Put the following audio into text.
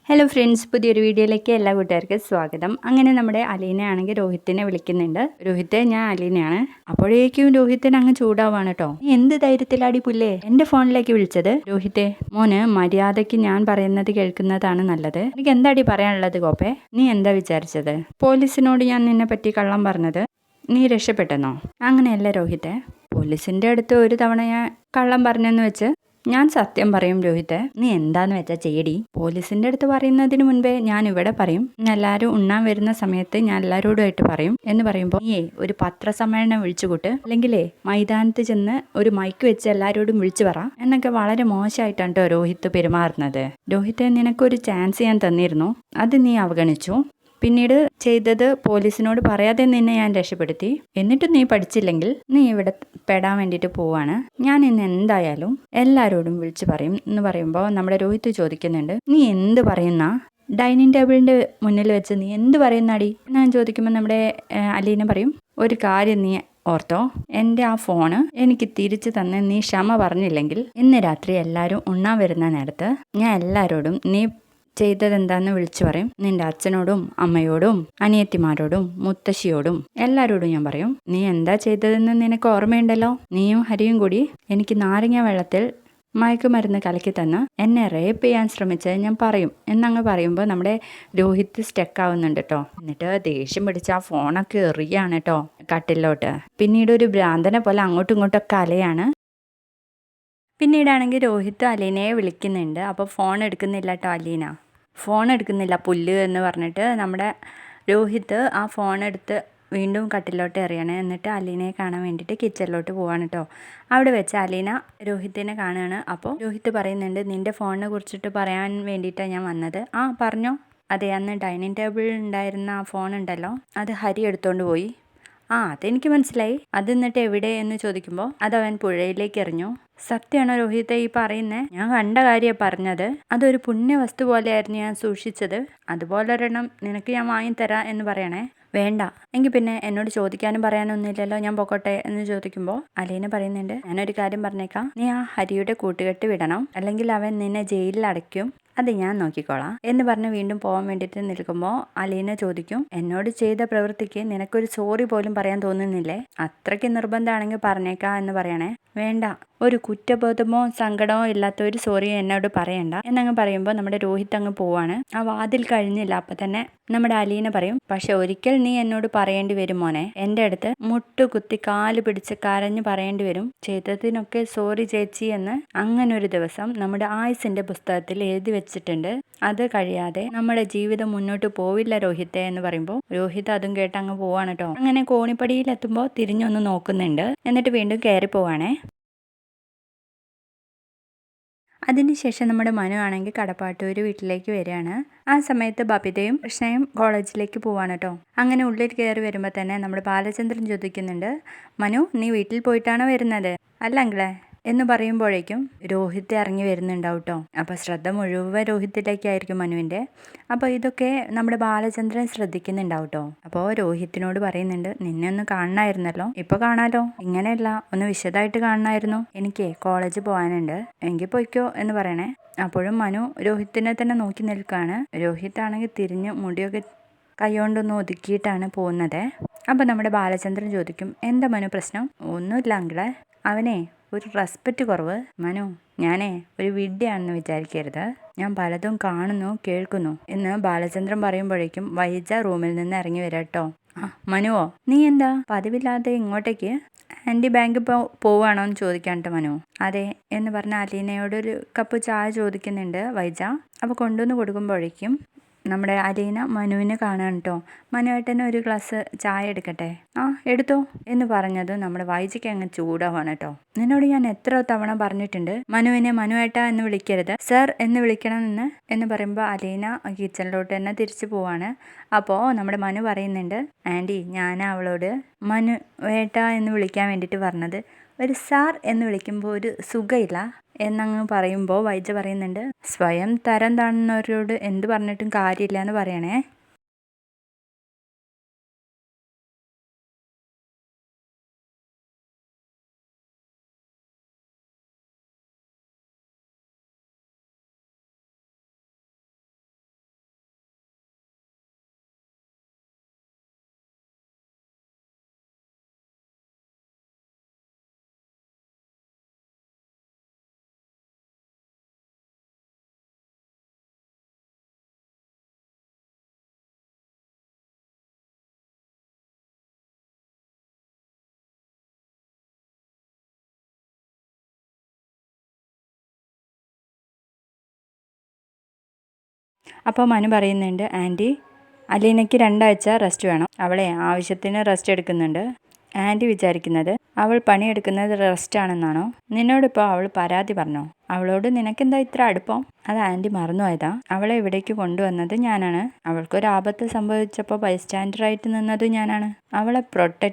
Hello friends, പുതിയൊരു വീഡിയോയിലേക്ക് എല്ലാ കൂട്ടുകാർക്കും സ്വാഗതം. അങ്ങനെ നമ്മുടെ അലീനയാണെങ്കിൽ രോഹിത്തിനെ വിളിക്കുന്നുണ്ട്. രോഹിത്തെ, ഞാൻ അലീനയാണ്. അപ്പോഴേക്കും രോഹിത്തിന് അങ്ങ് ചൂടാവാണ് കേട്ടോ. നീ എന്ത് ധൈര്യത്തിലാടി പുല്ലേ എന്റെ ഫോണിലേക്ക് വിളിച്ചത്? രോഹിത്തെ, മോന് മര്യാദയ്ക്ക് ഞാൻ പറയുന്നത് കേൾക്കുന്നതാണ് നല്ലത്. എനിക്ക് എന്താടി പറയാനുള്ളത് കോപ്പേ? നീ എന്താ വിചാരിച്ചത്? പോലീസിനോട് ഞാൻ നിന്നെ പറ്റി കള്ളം പറഞ്ഞത് നീ രക്ഷപ്പെട്ടെന്നോ? അങ്ങനെയല്ല രോഹിത്തെ. പോലീസിന്റെ അടുത്ത് ഒരു തവണ ഞാൻ കള്ളം പറഞ്ഞെന്ന് വെച്ച് ഞാൻ സത്യം പറയും രോഹിത്തെ. നീ എന്താന്ന് വെച്ചാൽ ചെയ്യടി. പോലീസിന്റെ അടുത്ത് പറയുന്നതിന് മുൻപേ ഞാൻ ഇവിടെ പറയും. എല്ലാവരും ഉണ്ണാൻ വരുന്ന സമയത്ത് ഞാൻ എല്ലാവരോടുമായിട്ട് പറയും എന്ന് പറയുമ്പോൾ നീയേ ഒരു പത്രസമ്മേളനം വിളിച്ചുകൂട്ട്, അല്ലെങ്കിലേ മൈതാനത്ത് ചെന്ന് ഒരു മൈക്ക് വെച്ച് എല്ലാവരോടും വിളിച്ചു പറ എന്നൊക്കെ വളരെ മോശമായിട്ടാണ് കേട്ടോ രോഹിത്ത് പെരുമാറുന്നത്. രോഹിത്തെ, നിനക്കൊരു ചാൻസ് ഞാൻ തന്നിരുന്നു, അത് നീ അവഗണിച്ചു. പിന്നീട് ചെയ്തത് പോലീസിനോട് പറയാതെ നിന്നെ ഞാൻ രക്ഷപ്പെടുത്തി. എന്നിട്ടും നീ പഠിച്ചില്ലെങ്കിൽ നീ ഇവിടെ പെടാൻ വേണ്ടിയിട്ട് പോവാണ്. ഞാൻ ഇന്ന് എന്തായാലും എല്ലാവരോടും വിളിച്ചു പറയും എന്ന് പറയുമ്പോൾ നമ്മുടെ രോഹിത്ത് ചോദിക്കുന്നുണ്ട്, നീ എന്ത് പറയുന്ന? ഡൈനിങ് ടേബിളിൻ്റെ മുന്നിൽ വെച്ച് നീ എന്ത് പറയുന്നാടി? ഞാൻ ചോദിക്കുമ്പോൾ നമ്മുടെ അലീന പറയും, ഒരു കാര്യം നീ ഓർത്തോ, എൻ്റെ ആ ഫോണ് എനിക്ക് തിരിച്ചു തന്നെ നീ ക്ഷമ പറഞ്ഞില്ലെങ്കിൽ ഇന്ന് രാത്രി എല്ലാവരും ഉണ്ണാൻ വരുന്ന നേരത്ത് ഞാൻ എല്ലാവരോടും നീ ചെയ്തതെന്താന്ന് വിളിച്ചു പറയും. നിന്റെ അച്ഛനോടും അമ്മയോടും അനിയത്തിമാരോടും മുത്തശ്ശിയോടും എല്ലാവരോടും ഞാൻ പറയും. നീ എന്താ ചെയ്തതെന്ന് നിനക്ക് ഓർമ്മയുണ്ടല്ലോ. നീയും ഹരിയും കൂടി എനിക്ക് നാരങ്ങ വെള്ളത്തിൽ മയക്കുമരുന്ന് കലക്കി തന്ന് എന്നെ റേപ്പ് ചെയ്യാൻ ശ്രമിച്ചത് ഞാൻ പറയും എന്നങ്ങ് പറയുമ്പോൾ നമ്മുടെ രോഹിത്ത് സ്റ്റക്ക് ആവുന്നുണ്ട് കേട്ടോ. എന്നിട്ട് ദേഷ്യം പിടിച്ച് ആ ഫോണൊക്കെ എറിയാണ് കേട്ടോ കട്ടിലോട്ട്. പിന്നീട് ഒരു ഭ്രാന്തനെ പോലെ അങ്ങോട്ടും ഇങ്ങോട്ടൊക്കെ അലയാണ്. പിന്നീടാണെങ്കിൽ രോഹിത്ത് അലീനയെ വിളിക്കുന്നുണ്ട്. അപ്പോൾ ഫോൺ എടുക്കുന്നില്ല കേട്ടോ അലീന. ഫോൺ എടുക്കുന്നില്ല പുല്ല് എന്ന് പറഞ്ഞിട്ട് നമ്മുടെ രോഹിത്ത് ആ ഫോൺ എടുത്ത് വീണ്ടും കട്ടിലോട്ട് എറിയണേ. എന്നിട്ട് അലീനയെ കാണാൻ വേണ്ടിയിട്ട് കിച്ചണിലോട്ട് പോവാണ് കേട്ടോ. അവിടെ വെച്ച് അലീന രോഹിത്തിനെ കാണുകയാണ്. അപ്പോൾ രോഹിത്ത് പറയുന്നുണ്ട്, നിൻ്റെ ഫോണിനെ കുറിച്ചിട്ട് പറയാൻ വേണ്ടിയിട്ടാണ് ഞാൻ വന്നത്. ആ പറഞ്ഞോ. അതെ, അന്ന് ഡൈനിങ് ടേബിളിൽ ഉണ്ടായിരുന്ന ആ ഫോൺ ഉണ്ടല്ലോ, അത് ഹരി എടുത്തുകൊണ്ട് പോയി. ആ, അതെനിക്ക് മനസ്സിലായി. അത് എന്നിട്ട് എവിടെ എന്ന് ചോദിക്കുമ്പോൾ അതവൻ പുഴയിലേക്ക് എറിഞ്ഞു. സത്യമാണോ രോഹിത്തെ ഈ പറയുന്നേ? ഞാൻ കണ്ട കാര്യമാണ് പറഞ്ഞത്. അതൊരു പുണ്യവസ്തു പോലെയായിരുന്നു ഞാൻ സൂക്ഷിച്ചത്. അതുപോലൊരെണ്ണം നിനക്ക് ഞാൻ വാങ്ങിത്തരാം എന്ന് പറയണേ. വേണ്ട, എങ്കിൽ പിന്നെ എന്നോട് ചോദിക്കാനും പറയാനൊന്നുമില്ലല്ലോ, ഞാൻ പൊക്കോട്ടെ എന്ന് ചോദിക്കുമ്പോൾ അലീന പറയുന്നുണ്ട്, ഞാനൊരു കാര്യം പറഞ്ഞേക്കാം, നീ ആ ഹരിയുടെ കൂട്ടുകെട്ട് വിടണം, അല്ലെങ്കിൽ അവൻ നിന്നെ ജയിലിൽ അടയ്ക്കും. അത് ഞാൻ നോക്കിക്കോളാം എന്ന് പറഞ്ഞ് വീണ്ടും പോകാൻ വേണ്ടിയിട്ട് നിൽക്കുമ്പോൾ അലീന ചോദിക്കും, എന്നോട് ചെയ്ത പ്രവൃത്തിക്ക് നിനക്കൊരു സോറി പോലും പറയാൻ തോന്നുന്നില്ലേ? അത്രയ്ക്ക് നിർബന്ധമാണെങ്കിൽ പറഞ്ഞേക്കാം എന്ന് പറയണേ. വേണ്ട, ഒരു കുറ്റബോധമോ സങ്കടമോ ഇല്ലാത്ത ഒരു സോറി എന്നോട് പറയണ്ട എന്നങ്ങ് പറയുമ്പോൾ നമ്മുടെ രോഹിത്ത് അങ്ങ് പോവാണ്. ആ വാതിൽ കഴിഞ്ഞില്ല അപ്പം തന്നെ നമ്മുടെ അലീന പറയും, പക്ഷെ ഒരിക്കൽ നീ എന്നോട് പറയേണ്ടി വരും മോനെ. എൻ്റെ അടുത്ത് മുട്ടുകുത്തി കാല് പിടിച്ച് കരഞ്ഞു പറയേണ്ടി വരും, ചെയ്തതിനൊക്കെ സോറി ചേച്ചി എന്ന്. അങ്ങനെ ഒരു ദിവസം നമ്മുടെ ആയുസിന്റെ പുസ്തകത്തിൽ എഴുതി വെച്ചിട്ടുണ്ട്. അത് കഴിയാതെ നമ്മുടെ ജീവിതം മുന്നോട്ട് പോവില്ല രോഹിത്തെ എന്ന് പറയുമ്പോൾ രോഹിത് അതും കേട്ട് അങ്ങ് പോവാണ് കേട്ടോ. അങ്ങനെ കോണിപ്പടിയിലെത്തുമ്പോൾ തിരിഞ്ഞൊന്ന് നോക്കുന്നുണ്ട്. എന്നിട്ട് വീണ്ടും കയറി പോവാണേ. അതിനുശേഷം നമ്മുടെ മനു ആണെങ്കിൽ കടപ്പാട്ടൂർ വീട്ടിലേക്ക് വരികയാണ്. ആ സമയത്ത് ബബിതയും കൃഷ്ണയും കോളേജിലേക്ക് പോവാണ് കേട്ടോ. അങ്ങനെ ഉള്ളിൽ കയറി വരുമ്പോൾ തന്നെ നമ്മുടെ ബാലചന്ദ്രൻ ചോദിക്കുന്നുണ്ട്, മനു നീ വീട്ടിൽ പോയിട്ടാണോ വരുന്നത്? അല്ല അങ്കിളെ എന്ന് പറയുമ്പോഴേക്കും രോഹിത്ത് ഇറങ്ങി വരുന്നുണ്ടാവും കേട്ടോ. അപ്പോൾ ശ്രദ്ധ മുഴുവൻ രോഹിത്തിലേക്കായിരിക്കും മനുവിൻ്റെ. അപ്പോൾ ഇതൊക്കെ നമ്മുടെ ബാലചന്ദ്രൻ ശ്രദ്ധിക്കുന്നുണ്ടാവും കേട്ടോ. അപ്പോൾ രോഹിത്തിനോട് പറയുന്നുണ്ട്, നിന്നെ ഒന്ന് കാണണമായിരുന്നല്ലോ, ഇപ്പോൾ കാണാലോ. ഇങ്ങനെയല്ല, ഒന്ന് വിശദമായിട്ട് കാണണമായിരുന്നു. എനിക്ക് കോളേജിൽ പോകാനുണ്ട്, എങ്കിൽ പോയിക്കോ എന്ന് പറയണേ. അപ്പോഴും മനു രോഹിത്തിനെ തന്നെ നോക്കി നിൽക്കുകയാണ്. രോഹിത്താണെങ്കിൽ തിരിഞ്ഞ് മുടിയൊക്കെ കൈകൊണ്ടൊന്ന് ഒതുക്കിയിട്ടാണ് പോകുന്നത്. അപ്പോൾ നമ്മുടെ ബാലചന്ദ്രൻ ചോദിക്കും, എന്താ മനു പ്രശ്നം? ഒന്നുമില്ല അങ്കിളെ, അവനെ ഒരു റെസ്പെക്റ്റ് കുറവ്. മനു, ഞാനേ ഒരു വിഡ്ഢിയാണെന്ന് വിചാരിക്കരുത്. ഞാൻ പലതും കാണുന്നു കേൾക്കുന്നു എന്ന് ബാലചന്ദ്രൻ പറയുമ്പോഴേക്കും വൈജ റൂമിൽ നിന്ന് ഇറങ്ങി വരാം കേട്ടോ. ആ മനുവോ, നീ എന്താ പതിവില്ലാതെ ഇങ്ങോട്ടേക്ക്? ആൻറ്റി ബാങ്ക് പോവുകയാണോ എന്ന് ചോദിക്കാണ്ട് മനു. അതെ എന്ന് പറഞ്ഞ അലീനയോടൊരു കപ്പ് ചായ ചോദിക്കുന്നുണ്ട് വൈജ. അപ്പോൾ കൊണ്ടുവന്ന് കൊടുക്കുമ്പോഴേക്കും നമ്മുടെ അലീന മനുവിനെ കാണാൻ കേട്ടോ. മനുവേട്ടന് ഒരു ഗ്ലാസ് ചായ എടുക്കട്ടെ? ആ എടുത്തോ എന്ന് പറഞ്ഞത് നമ്മുടെ വൈജയ്ക്ക് അങ്ങ് ചൂടാവാണ് കേട്ടോ. നിന്നോട് ഞാൻ എത്ര തവണ പറഞ്ഞിട്ടുണ്ട് മനുവിനെ മനുവേട്ട എന്ന് വിളിക്കരുത്, സർ എന്ന് വിളിക്കണം എന്ന് പറയുമ്പോൾ അലീന കിച്ചണിലോട്ട് തന്നെ തിരിച്ചു പോവാണ്. അപ്പോൾ നമ്മുടെ മനു പറയുന്നുണ്ട്, ആൻറ്റി ഞാൻ അവളോട് മനുവേട്ട എന്ന് വിളിക്കാൻ വേണ്ടിയിട്ട് പറഞ്ഞത്, ഒരു സാർ എന്ന് വിളിക്കുമ്പോൾ ഒരു സുഖമില്ല എന്നങ്ങ് പറയുമ്പോൾ വൈജ പറയുന്നുണ്ട്, സ്വയം തരം താഴ്ന്നവരോട് എന്ത് പറഞ്ഞിട്ടും കാര്യമില്ല എന്ന് പറയണേ. അപ്പോൾ മനു പറയുന്നുണ്ട്, ആൻറ്റി അലീനയ്ക്ക് 2 ആഴ്ച റെസ്റ്റ് വേണം. അവളെ ആവശ്യത്തിന് റെസ്റ്റ് എടുക്കുന്നുണ്ട്. ആൻറ്റി വിചാരിക്കുന്നത് അവൾ പണിയെടുക്കുന്നത് റെസ്റ്റ് ആണെന്നാണോ? നിന്നോടിപ്പോൾ അവൾ പരാതി പറഞ്ഞോ? അവളോട് നിനക്കെന്താ ഇത്ര അടുപ്പം? അത് ആൻറ്റി മറന്നുപോയതാ. അവളെ ഇവിടേക്ക് കൊണ്ടുവന്നത് ഞാനാണ്. അവൾക്കൊരു ആപത്ത് സംഭവിച്ചപ്പോൾ ബൈസ്റ്റാൻഡറായിട്ട് നിന്നത് ഞാനാണ്. അവളെ പ്രൊട്ടക്റ്റ്